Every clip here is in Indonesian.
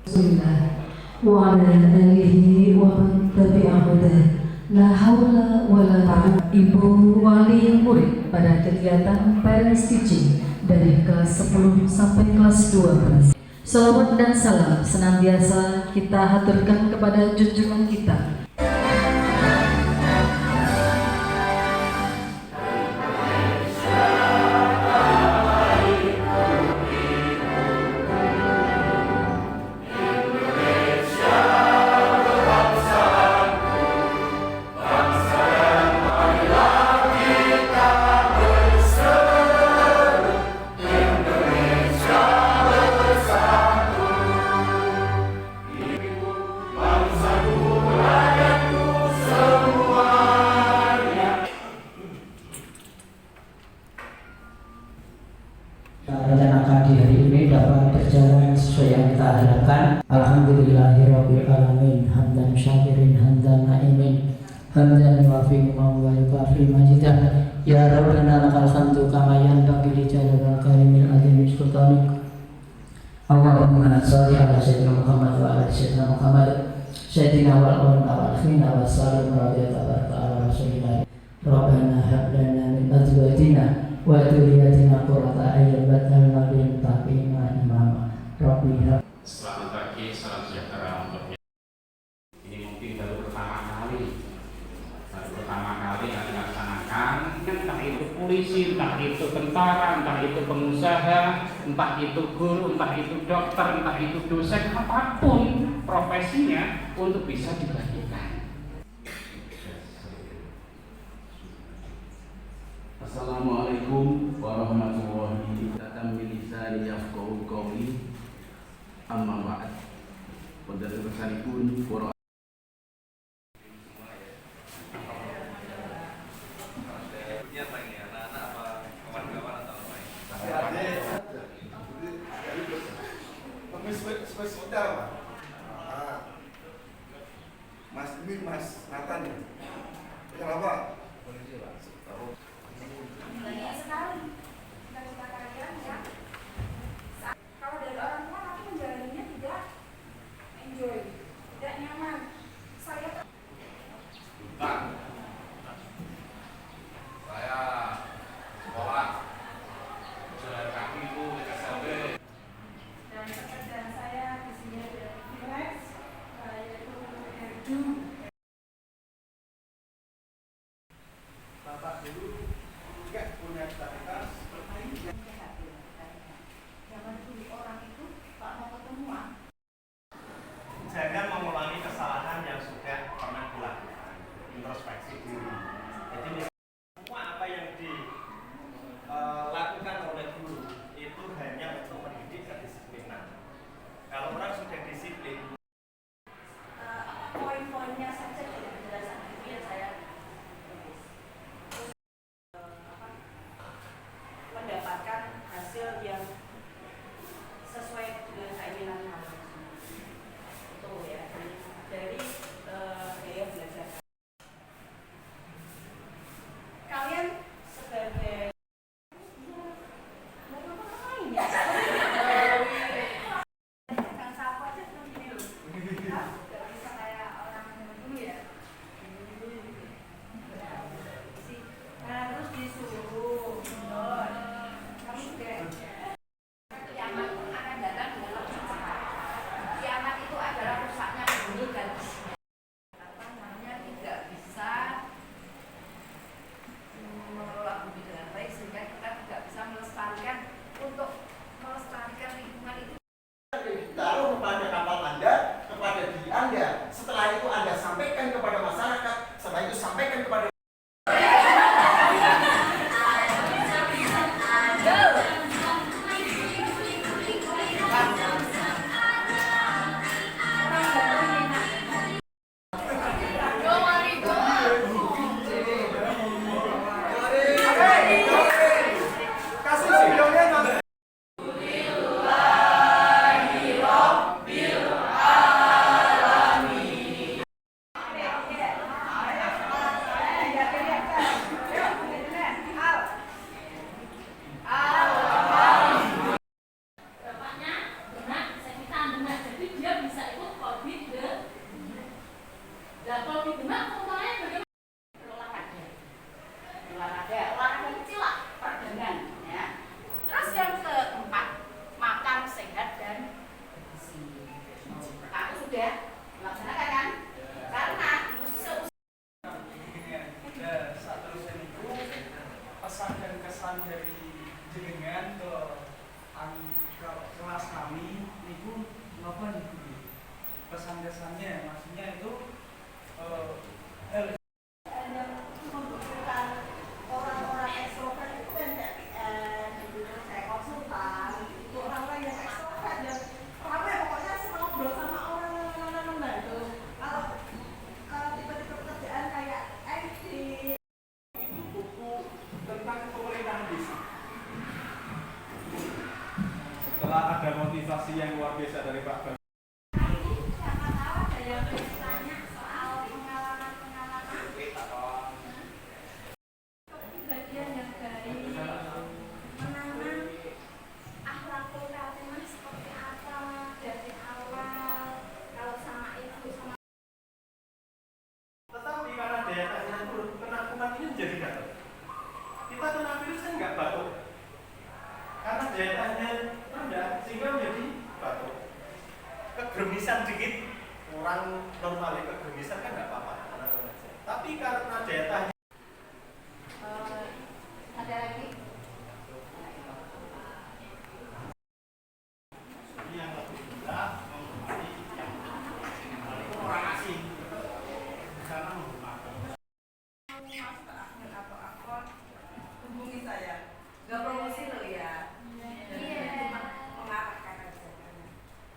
Bismillah wa ala alihi wa man tabi'ahudah. La haula wa la quwwata. Ibu wali murid pada kegiatan Parents Teaching dari kelas 10 sampai kelas 12. Salawat dan salam senantiasa kita haturkan kepada junjungan kita rencanakan di hari ini dapat berjalan sesuai yang kita harapkan. Alhamdulillahirabbil alamin, hamdan syakirin, hamdan na'imin, hamdan yuwafi wa yukafi majidah. Ya Rabbana lakal hamdu kama yanbaghi li jalali karimil azimi sultanik. Allahumma shalli ala sayyidina Muhammad wa ala sayyidina Muhammad sayyidina wal awwalina wal akhirina wa sallim radhiyallahu ta'ala rasulillah. Rabbana hab lana min azwajina wa dzurriyyatina qurrata a'yun waj'alna lil muttaqina imama. Rabbi. Selamat pagi, salam sejahtera untuk ini mungkin baru pertama kali kami laksanakan, entah itu polisi, entah itu tentara, entah itu pengusaha, entah itu guru, entah itu dokter, entah itu dosen, apapun profesinya untuk bisa dibagikan. Assalamualaikum warahmatullahi wabarakatuh. Amma ba'd. Pada resanipun para Mas Nathan ya? Kenapa? Banyak sekali cita-cita kalian ya. Kalau dari orang tua tapi menjalaninya tidak enjoy, tidak nyaman. Saya sekolah jalan kaki itu SMP. dan pekerjaan saya di sini ada freelance, yaitu Erdu. Bapak dulu juga punya cita-cita Zaman dulu orang itu tak mau ketemuan. Jangan mengulangi kesalahan yang sudah pernah dilakukan. Introspeksi diri. Jadi semua apa yang dilakukan oleh guru itu hanya untuk mendidik kedisiplinan. Kalau orang sudah disiplin, Poin-poinnya saja dari penjelasan itu yang saya tulis. Mendapatkan hasil yang sesuai dengan keinginan kamu. Itu ya dari gaya belajar. Kalian sebagai mau ngapain ya? Kan sapu aja seperti ini loh. Gak bisa kayak orang dulu ya. Harus disuruh. Kamu juga. Kiamat pun akan datang dengan waktu cepat. Kiamat itu adalah rusaknya bumi dan isinya. Tidak bisa mengelola bumi dengan baik sehingga kita tidak bisa melestarikan untuk melestarikan lingkungan itu. taruh kepada kapal Anda, kepada diri Anda. Setelah itu Anda sampaikan kepada masyarakat, setelah itu sampaikan kepada kasih videonya. Nah, seterusnya itu pesan dan kesan dari jenengan ke kelas kami itu apa nih? Pesan-kesannya maksudnya itu yang membutuhkan orang-orang ekstrovert itu kan kayak PM, gitu, kayak konsultan, itu orang-orang yang ekstrovert yang apa ya pokoknya senang ngobrol sama orang itu. Kalau tipe-tipe pekerjaan kayak IT, buku tentang pemerintahan desa. Setelah ada motivasi yang luar biasa dari Pak Bang. siapa tahu ada yang pengen tanya soal pengalaman-pengalaman bagian yang baik menanam akhlakul karimah seperti apa dari awal kalau sama ibu sama Tetapi karena daya tahan turun, kena kuman ini menjadi gatal. Kita kena virus kan nggak batuk. Karena daya tahannya rendah, sehingga menjadi batuk. Kegermisan dikit, orang normalnya kegermisan kan nggak apa-apa. Tapi karena daya tahan ada lagi yang lebih mudah menghormati yang itu orang asing karena menghormati. masuk ke akun atau akun hubungi saya nggak promosi lo ya cuma mengarahkan aja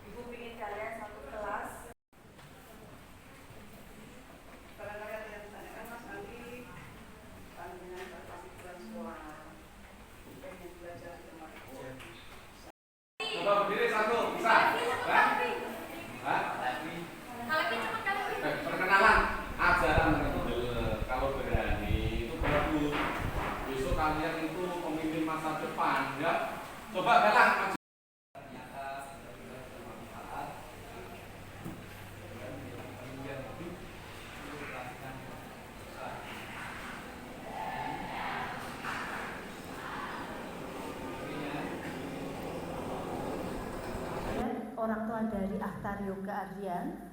ibu pingin kalian satu kelas barangkali ada yang ditanyakan mas nanti panjenengan berpamitan sekolah pengen belajar di tempat Coba berdiri satu, bisa? Hah? Hah? Perkenalan ajaran kalau berani itu bagus. Besok kalian itu pemimpin masa depan, ya. Coba galang maju. Orang tua dari Ahtario Keardian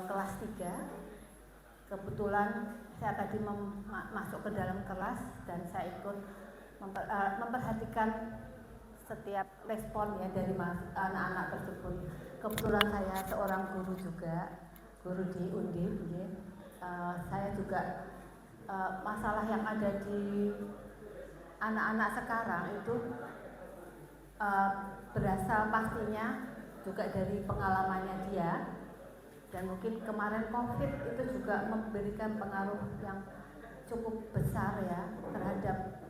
kelas 3. Kebetulan saya tadi masuk ke dalam kelas dan saya ikut memperhatikan setiap respon ya dari anak-anak tersebut. Kebetulan saya seorang guru juga, guru di Undip. Saya juga masalah yang ada di anak-anak sekarang itu berasal pastinya juga dari pengalamannya dia, dan mungkin kemarin COVID itu juga memberikan pengaruh yang cukup besar ya terhadap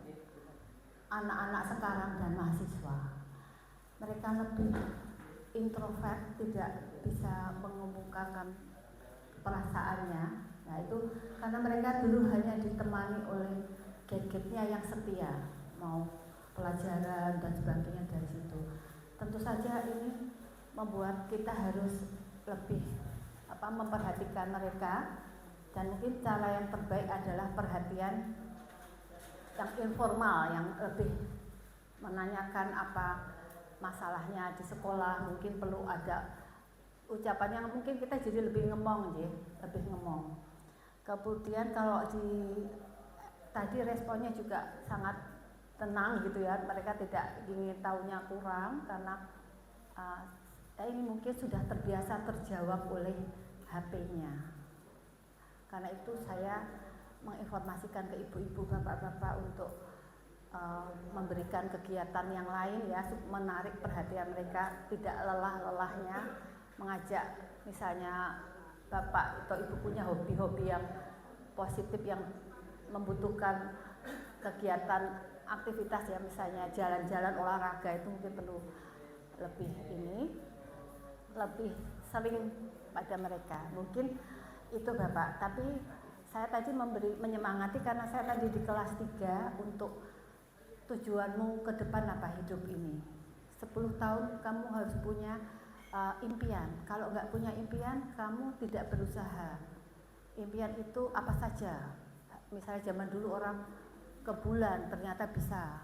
anak-anak sekarang dan mahasiswa. Mereka lebih introvert, tidak bisa mengemukakan perasaannya. Nah itu karena mereka dulu hanya ditemani oleh gadgetnya yang setia, mau pelajaran dan sebagainya dari situ. Tentu saja ini membuat kita harus lebih memperhatikan mereka, dan mungkin cara yang terbaik adalah perhatian yang informal, yang lebih menanyakan apa masalahnya di sekolah. Mungkin perlu ada ucapan yang mungkin kita jadi lebih ngemong ya, lebih ngemong. Kemudian kalau tadi responnya juga sangat tenang gitu ya, mereka tidak ingin tahunya kurang karena ini mungkin sudah terbiasa terjawab oleh HP-nya. Karena itu saya menginformasikan ke ibu-ibu, bapak-bapak untuk memberikan kegiatan yang lain ya, menarik perhatian mereka, tidak lelah-lelahnya, mengajak misalnya bapak atau ibu punya hobi-hobi yang positif yang membutuhkan kegiatan aktivitas ya, misalnya jalan-jalan, olahraga, itu mungkin perlu lebih sering pada mereka. Mungkin itu Bapak, tapi saya tadi menyemangati karena saya tadi di kelas 3 untuk tujuanmu ke depan apa hidup ini. 10 tahun kamu harus punya impian. Kalau nggak punya impian, kamu tidak berusaha. Impian itu apa saja. Misalnya zaman dulu orang ke bulan ternyata bisa.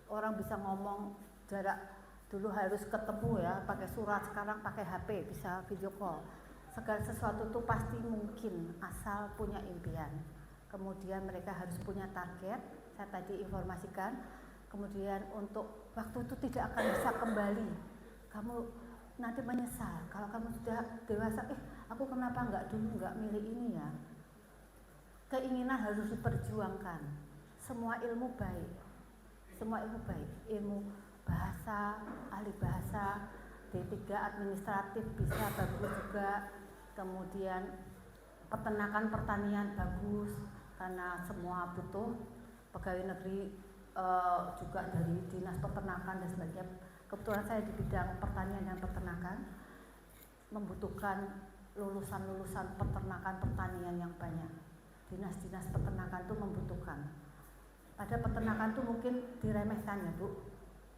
Orang bisa ngomong jarak dulu harus ketemu ya, pakai surat, sekarang pakai HP, bisa video call. Segala sesuatu itu pasti mungkin asal punya impian. kemudian mereka harus punya target, saya tadi informasikan, kemudian untuk waktu itu tidak akan bisa kembali, kamu nanti menyesal, kalau kamu sudah dewasa, aku kenapa nggak milih ini ya. Keinginan harus diperjuangkan, semua ilmu baik, ilmu bahasa, ahli bahasa, D3 administratif bisa bagus juga, kemudian peternakan pertanian bagus karena semua butuh, pegawai negeri juga dari dinas peternakan dan sebagainya. Kebetulan saya di bidang pertanian dan peternakan membutuhkan lulusan-lulusan peternakan pertanian yang banyak. Dinas-dinas peternakan itu membutuhkan. Pada peternakan itu mungkin diremehkan ya Bu,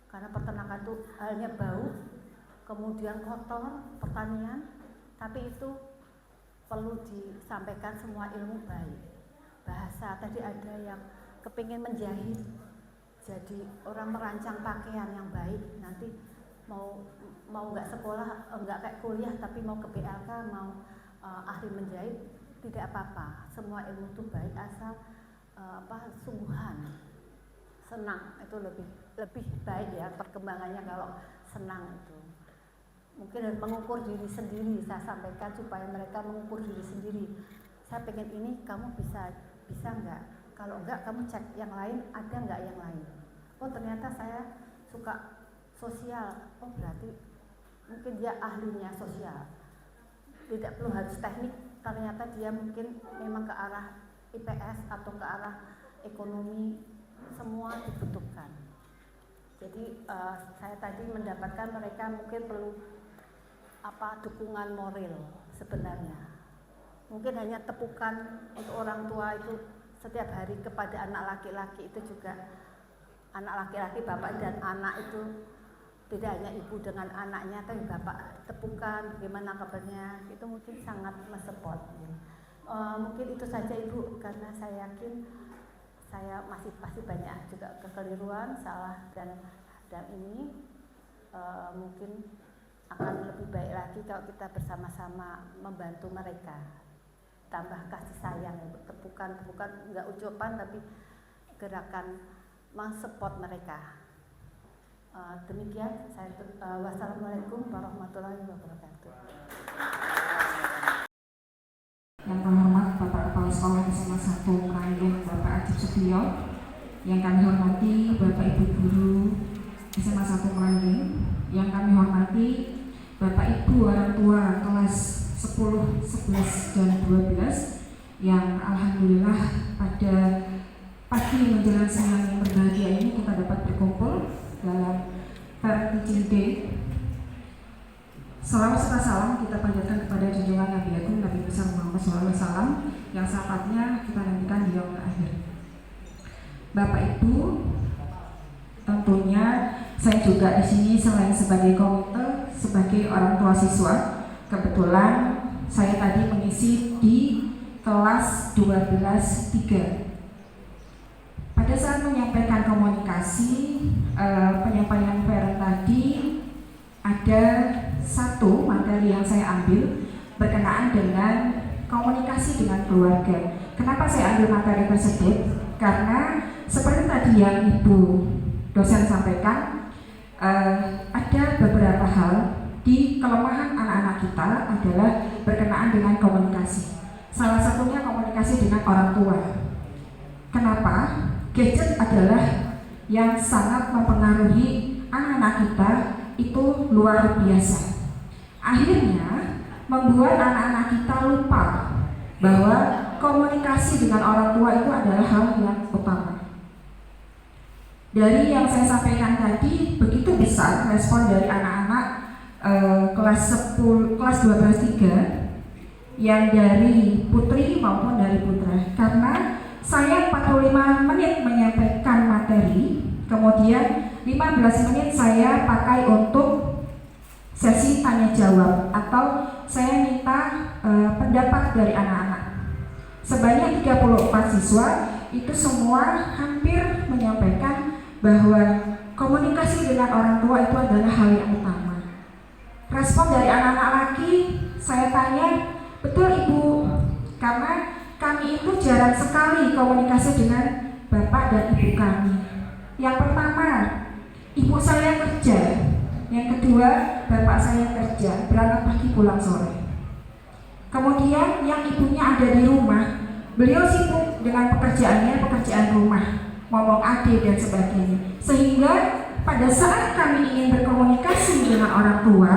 karena peternakan itu halnya bau, kemudian kotor pertanian, tapi itu perlu disampaikan semua ilmu baik. Bahasa, tadi ada yang kepingin menjahit, jadi orang merancang pakaian yang baik, nanti mau nggak sekolah, nggak kayak kuliah, tapi mau ke BLK, mau ahli menjahit, tidak apa-apa. Semua ilmu itu baik asal sungguhan, senang, itu lebih baik ya perkembangannya kalau senang itu. Mungkin harus mengukur diri sendiri, saya sampaikan supaya mereka mengukur diri sendiri. Saya pengen ini, kamu bisa nggak? Kalau enggak, kamu cek yang lain, ada nggak yang lain? Oh ternyata saya suka sosial, oh berarti mungkin dia ahlinya sosial. Tidak perlu harus teknik, ternyata dia mungkin memang ke arah IPS atau ke arah ekonomi, semua dibutuhkan. Jadi saya tadi mendapatkan mereka mungkin perlu dukungan moral sebenarnya. Mungkin hanya tepukan untuk orang tua itu setiap hari kepada anak laki-laki itu juga, anak laki-laki bapak dan anak itu tidak hanya ibu dengan anaknya, tapi bapak tepukan bagaimana kabarnya, itu mungkin sangat mensupport. Mungkin itu saja Ibu, karena saya yakin saya masih pasti banyak juga kekeliruan, salah dan ini mungkin akan lebih baik lagi kalau kita bersama-sama membantu mereka, tambah kasih sayang, tepukan nggak ucapan tapi gerakan mensupport mereka. Demikian saya wassalamualaikum warahmatullahi wabarakatuh. Yang terhormat Bapak Kepala Sekolah SMA 1 Meranggen Bapak Ajib Setio, yang kami hormati Bapak Ibu Guru SMA 1 Meranggen, yang kami hormati Bapak Ibu orang tua kelas 10, 11, dan 12 yang alhamdulillah pada pagi menjelang siang yang berbahagia ini kita dapat berkumpul dalam Parent Teaching Day. Salawat serta salam kita panjatkan kepada junjungan Nabi Agung Nabi besar Muhammad SAW yang sahabatnya kita nantikan di yaumul akhir. Bapak Ibu, tentunya saya juga di sini selain sebagai komite, sebagai orang tua siswa, kebetulan saya tadi mengisi di kelas 12-3. Pada saat menyampaikan komunikasi, penyampaian parent tadi, ada satu materi yang saya ambil berkenaan dengan komunikasi dengan keluarga. Kenapa saya ambil materi tersebut? Karena seperti tadi yang Ibu dosen sampaikan, ada beberapa hal di kelemahan anak-anak kita adalah berkenaan dengan komunikasi. Salah satunya komunikasi dengan orang tua. Kenapa? Gadget adalah yang sangat mempengaruhi anak-anak kita itu luar biasa. Akhirnya membuat anak-anak kita lupa bahwa komunikasi dengan orang tua itu adalah hal yang utama. Dari yang saya sampaikan tadi, begitu besar respon dari anak-anak kelas 12-3 yang dari putri maupun dari putra. Karena saya 45 menit menyampaikan materi, kemudian 15 menit saya pakai untuk sesi tanya jawab atau saya minta pendapat dari anak-anak. Sebanyak 34 siswa itu semua hampir menyampaikan bahwa komunikasi dengan orang tua itu adalah hal yang utama. Respon dari anak-anak laki, saya tanya, betul Ibu, karena kami itu jarang sekali komunikasi dengan bapak dan ibu kami. Yang pertama, ibu saya kerja. Yang kedua, bapak saya kerja, berangkat pagi pulang sore. Kemudian yang ibunya ada di rumah, beliau sibuk dengan pekerjaan rumah, ngomong adik dan sebagainya. Sehingga pada saat kami ingin berkomunikasi dengan orang tua,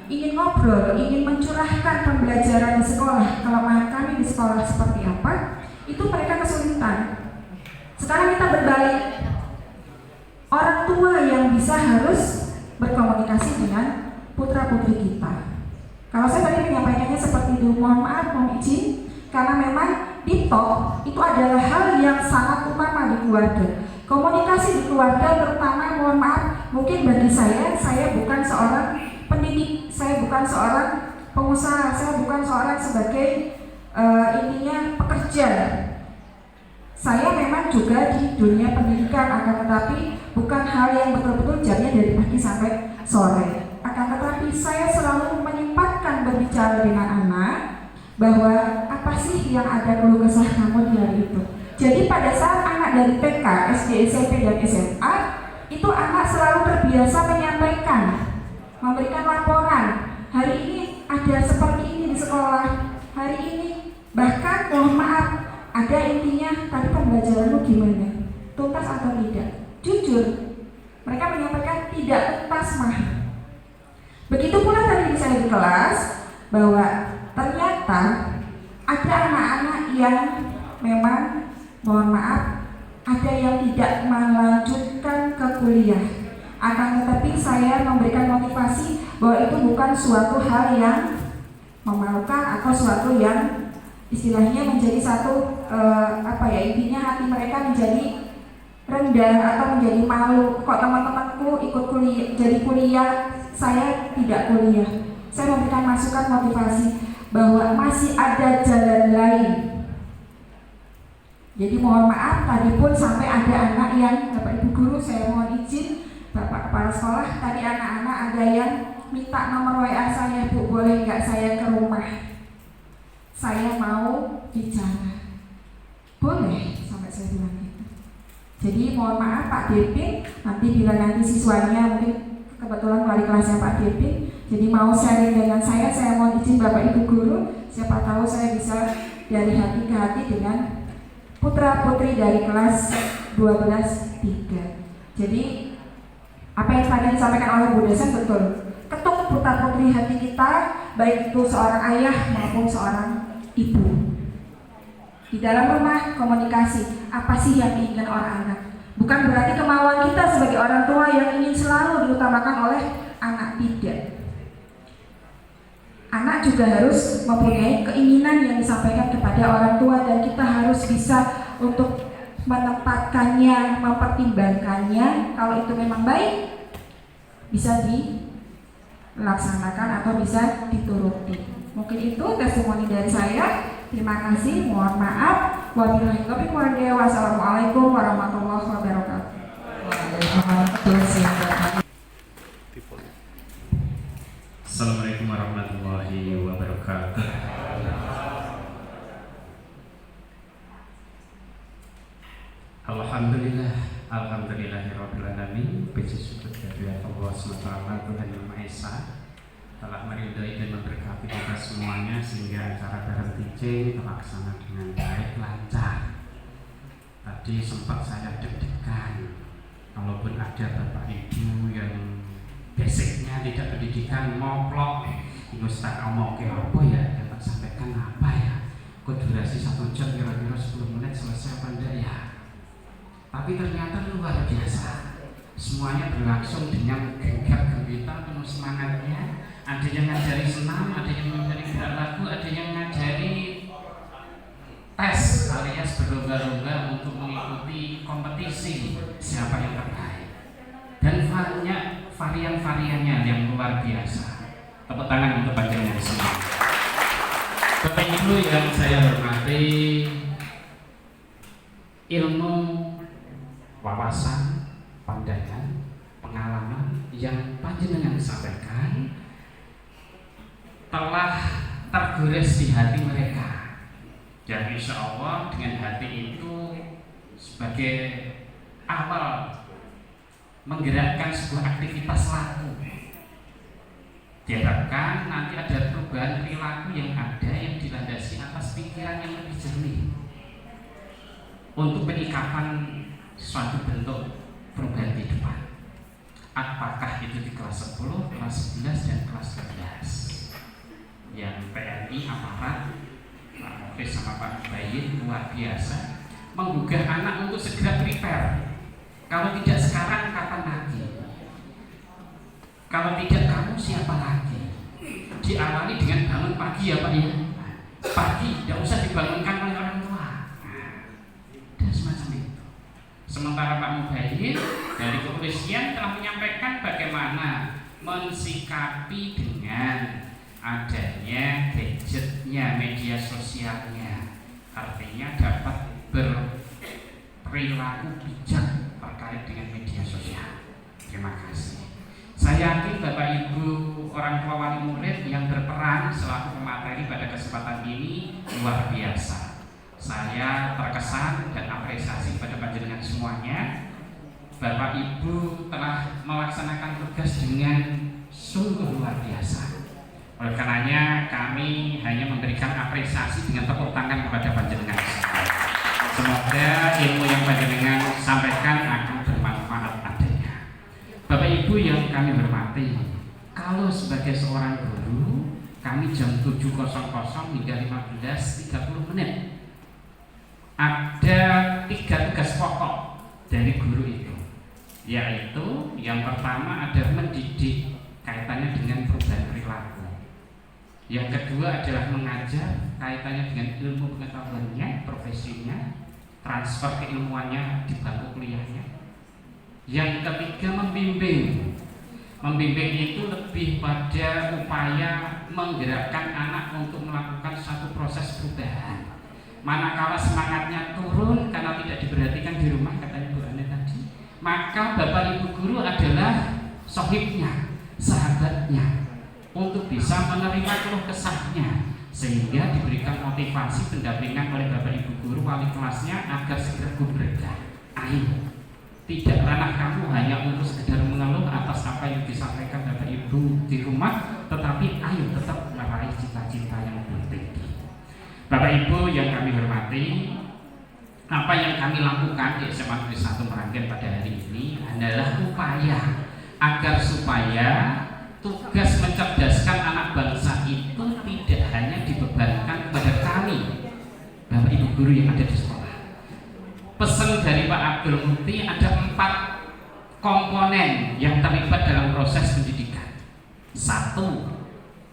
ingin ngobrol, ingin mencurahkan pembelajaran di sekolah, kelemahan kami di sekolah seperti apa, itu mereka kesulitan. Sekarang kita berbalik, orang tua yang bisa harus berkomunikasi dengan putra-putri kita. Kalau saya tadi menyampaikannya seperti itu, mohon maaf, mohon izin, karena memang TikTok itu adalah hal yang sangat utama di keluarga. Komunikasi di keluarga terutama, mohon maaf, mungkin bagi saya bukan seorang pendidik, saya bukan seorang pengusaha, saya bukan seorang sebagai intinya pekerja. Saya memang juga di dunia pendidikan, akan tetapi bukan hal yang betul-betul jamnya dari pagi sampai sore. Akan tetapi saya selalu menyempatkan berbicara dengan anak bahwa apa sih yang ada keluh kesah kamu di hari itu. Jadi pada saat anak dari TK, SD, SMP, dan SMA, itu anak selalu terbiasa menyampaikan, memberikan laporan. Hari ini ada seperti ini di sekolah, hari ini bahkan mohon maaf, ada intinya tadi pembelajaranmu gimana, tuntas atau tidak. Jujur, mereka menyampaikan tidak tuntas mah. Begitu pula tadi saya di kelas bahwa ternyata ada anak-anak yang memang mohon maaf ada yang tidak melanjutkan ke kuliah. Akan tetapi saya memberikan motivasi bahwa itu bukan suatu hal yang memalukan atau suatu yang istilahnya menjadi satu intinya hati mereka menjadi rendah atau menjadi malu. Kok teman-temanku ikut kuliah, jadi kuliah, saya tidak kuliah. Saya memberikan masukan motivasi bahwa masih ada jalan lain. Jadi mohon maaf, tadi pun sampai ada anak yang, Bapak Ibu Guru, saya mohon izin, Bapak Kepala Sekolah, tadi anak-anak ada yang minta nomor WA saya, Bu, boleh nggak saya ke rumah? Saya mau bicara. Boleh, sampai saya bilang gitu. Jadi mohon maaf Pak Depin, nanti bila nanti siswanya mungkin kebetulan wali kelasnya Pak Depin, jadi mau sharing dengan saya mohon izin Bapak Ibu Guru, siapa tahu saya bisa dari hati ke hati dengan putra-putri dari kelas 12-3. Jadi apa yang tadi disampaikan oleh Bu Desen betul. Ketuk putra-putri hati kita, baik itu seorang ayah maupun seorang ibu. Di dalam rumah komunikasi, apa sih yang diinginkan orang anak? Bukan berarti kemauan kita sebagai orang tua yang ingin selalu diutamakan oleh anak, tidak. Anak juga harus mempunyai keinginan yang disampaikan kepada orang tua dan kita harus bisa untuk menempatkannya, mempertimbangkannya. Kalau itu memang baik, bisa dilaksanakan atau bisa dituruti. Mungkin itu testimoni dari saya. Terima kasih, mohon maaf. Wabillahi taufiq wal hidayah. Wassalamualaikum warahmatullahi wabarakatuh. Assalamualaikum warahmatullahi wabarakatuh. Alhamdulillah, alhamdulillahirabbil alamin. Puji syukur kehadirat Allah SWT, Tuhan Yang Maha Esa, telah meridai dan memberkati kita semuanya sehingga acara bareng teaching terlaksana dengan baik, lancar. Tadi sempat saya deg-degan, kalaupun ada Bapak Ibu yang basicnya tidak pendidikan ngoplok, Ustaz ngomong ke apa ya, dapat sampaikan apa ya, kok durasi 1 jam kira-kira 10 menit selesai apa enggak ya. Tapi ternyata luar biasa, semuanya berlangsung dengan gegap gempita, penuh semangatnya. Ada yang ngajari senam, ada yang ngajari gerak lagu, ada yang ngajari tes alias berlomba-lomba untuk mengikuti kompetisi siapa yang terbaik. Dan banyak varian-variannya yang luar biasa. Tepuk tangan untuk panjenengan semua. Bapak Ibu yang saya hormati, ilmu, wawasan, pandangan, pengalaman yang panjenengan sampaikan telah tergores di hati mereka. Dan insya Allah dengan hati itu sebagai awal menggerakkan sebuah aktivitas laku, diharapkan nanti ada perubahan perilaku yang ada yang dilandasi atas pikiran yang lebih jernih untuk penyikapan suatu bentuk perubahan kehidupan. Apakah itu di kelas 10, kelas 11, dan kelas 12 yang TNI, aparat, Pak Mufis sama Pak Bayin luar biasa menggugah anak untuk segera prepare. Kalau tidak sekarang, kapan lagi? Kalau tidak kamu, siapa lagi? Diawali dengan bangun pagi ya Pak ya. Pagi, tidak usah dibangunkan oleh orang tua. Dan semacam itu. Sementara Pak Mubayin dari kepolisian telah menyampaikan bagaimana mensikapi dengan adanya gadgetnya, media sosialnya. Artinya dapat berperilaku bijak terkait dengan media sosial. Terima kasih. Saya yakin Bapak Ibu orang tua wali murid yang berperan selaku pemateri pada kesempatan ini luar biasa. Saya terkesan dan apresiasi pada panjenengan semuanya. Bapak Ibu telah melaksanakan tugas dengan sungguh luar biasa. Oleh karenanya kami hanya memberikan apresiasi dengan tepuk tangan kepada panjenengan semua. Semoga ilmu yang panjenengan sampaikan akan bermanfaat adanya. Bapak Ibu yang kami hormati, kalau sebagai seorang guru, kami jam 7.00 hingga 15.30 menit ada 3 tugas pokok dari guru itu, yaitu yang pertama adalah mendidik kaitannya dengan perubahan perilaku, yang kedua adalah mengajar kaitannya dengan ilmu pengetahuannya, profesinya, transfer keilmuannya di bangku kuliahnya. Yang ketiga membimbing. Membimbing itu lebih pada upaya menggerakkan anak untuk melakukan satu proses perubahan. Manakala semangatnya turun karena tidak diperhatikan di rumah, katanya Bu Ane tadi, maka Bapak Ibu guru adalah sohibnya, sahabatnya, untuk bisa menerima keluh kesahnya, sehingga diberikan motivasi pendampingan oleh Bapak Ibu guru wali kelasnya agar segera gubernur. Ayo, tidak ranah kamu hanya untuk sekedar mengeluh atas apa yang disampaikan Bapak Ibu di rumah, tetapi ayo tetap meraih cita-cita yang lebih tinggi. Bapak Ibu yang kami hormati, apa yang kami lakukan di SMA Negeri 1 Meranggen pada hari ini adalah upaya agar supaya tugas mencerdaskan anak bangsa itu tidak hanya dibebankan kepada kami, Bapak Ibu guru yang ada di sekolah. Pesan dari Pak Abdul Muti ada 4 komponen yang terlibat dalam proses pendidikan. 1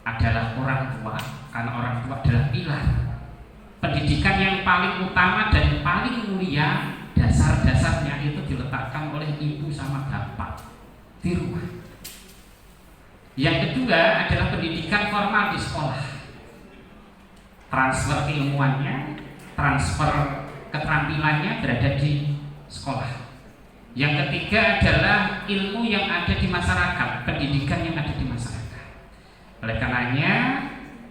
adalah orang tua, karena orang tua adalah pilar. Pendidikan yang paling utama dan paling mulia, dasar-dasarnya itu diletakkan oleh ibu sama bapak di rumah. Yang kedua adalah pendidikan formal di sekolah. Transfer keilmuannya, transfer keterampilannya berada di sekolah. Yang ketiga adalah ilmu yang ada di masyarakat, pendidikan yang ada di masyarakat. Oleh karenanya,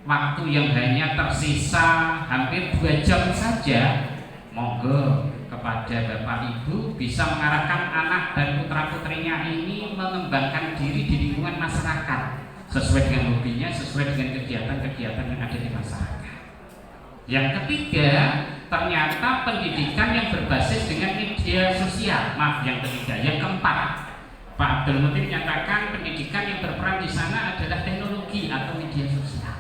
waktu yang hanya tersisa hampir 2 jam saja, monggo kepada Bapak Ibu bisa mengarahkan anak dan putra-putrinya ini mengembangkan diri di lingkungan masyarakat sesuai dengan hobinya, sesuai dengan kegiatan-kegiatan yang ada di masyarakat. Yang ketiga, ternyata pendidikan yang berbasis dengan media sosial. Yang ketiga, yang keempat, Pak Abdul Muti menyatakan pendidikan yang berperan di sana adalah teknologi atau media sosial.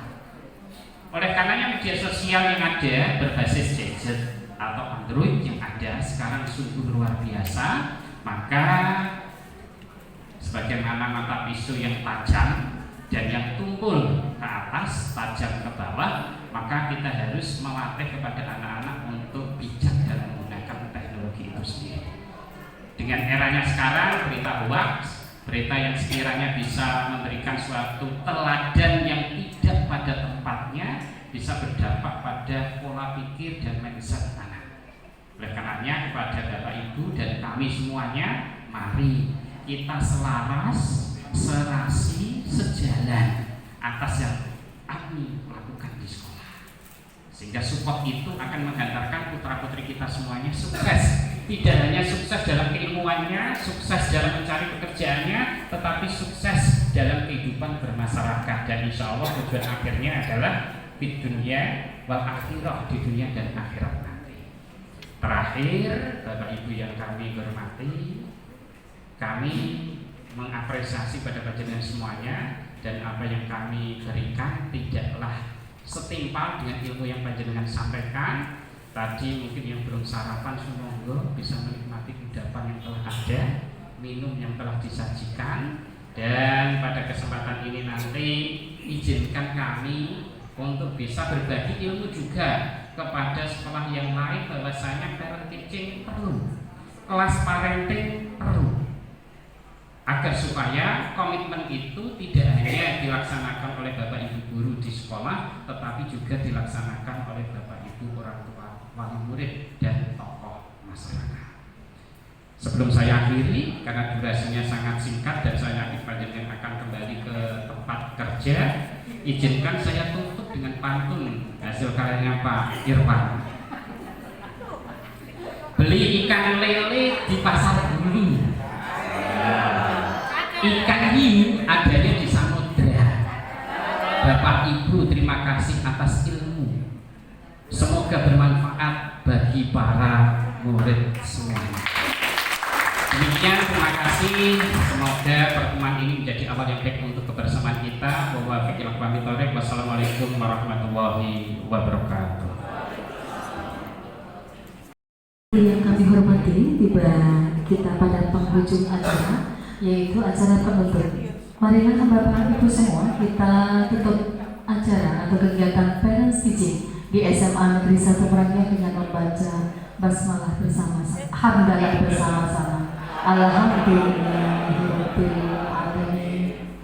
Oleh karenanya media sosial yang ada berbasis gadget atau Android yang ada sekarang sungguh luar biasa. Maka sebagaimana mata pisau yang tajam dan yang tumpul ke atas, tajam ke bawah, maka kita harus melatih kepada anak-anak untuk bijak dalam menggunakan teknologi itu sendiri. Dengan eranya sekarang, berita hoax, berita yang sekiranya bisa memberikan suatu teladan yang tidak pada tempatnya, bisa berdampak pada pola pikir dan mindset anak. Oleh karenanya kepada Bapak Ibu dan kami semuanya, mari kita selaras, serasi, sejalan atas yang kami lakukan di sekolah. Sehingga support itu akan menghantarkan putra-putri kita semuanya sukses. Tidak hanya sukses dalam keilmuannya, sukses dalam mencari pekerjaannya, tetapi sukses dalam kehidupan bermasyarakat. Dan insya Allah tujuan akhirnya adalah di dunia wal akhirah, di dunia dan akhirat nanti. Terakhir, Bapak Ibu yang kami hormati, kami mengapresiasi pada panjenengan semuanya, dan apa yang kami berikan tidaklah setimpal dengan ilmu yang panjenengan sampaikan. Tadi mungkin yang belum sarapan semoga bisa menikmati kudapan yang telah ada, minum yang telah disajikan, dan pada kesempatan ini nanti izinkan kami untuk bisa berbagi ilmu juga kepada sekolah yang lain bahwasanya parent teaching perlu, kelas parenting perlu, agar supaya komitmen itu tidak hanya dilaksanakan oleh Bapak Ibu guru di sekolah, tetapi juga dilaksanakan oleh Bapak Ibu orang tua, wali murid, dan tokoh masyarakat. Sebelum saya akhiri, karena durasinya sangat singkat dan saya yakin panjenengan akan kembali ke tempat kerja, izinkan saya tutup dengan pantun hasil karyanya Pak Irfan. Beli ikan lele di pasar Bulu. Ikan hiu adanya di samudra. Bapak Ibu terima kasih atas ilmu. Semoga bermanfaat bagi para murid semuanya. Demikian, terima kasih. Semoga pertemuan ini menjadi awal yang baik untuk kebersamaan kita. Wassalamualaikum warahmatullahi wabarakatuh. Yang kami hormati, tiba kita pada penghujung acara, yaitu acara penutup. Marilah Bapak Ibu semua kita tutup acara atau kegiatan Parents Teaching di SMA Negeri 1 Meranggen dengan membaca basmalah bersama-sama, hamdalah bersama-sama. Alhamdulillahirobbilalamin.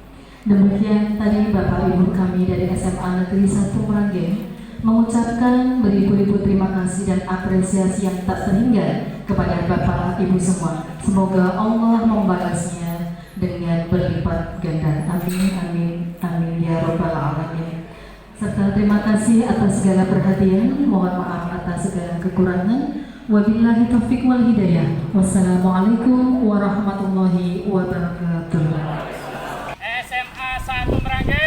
Demikian tadi Bapak Ibu kami dari SMA Negeri 1 Meranggen mengucapkan beribu-ribu terima kasih dan apresiasi yang tak terhingga kepada Bapak Ibu semua. Semoga Allah membalasnya dengan berlipat ganda. Amin, amin, amin ya Rabbal Alamin. Serta terima kasih atas segala perhatian. Mohon maaf atas segala kekurangan. Wabillahi taufiq wal hidayah. Wassalamualaikum warahmatullahi wabarakatuh. SMA 1 Meranggen.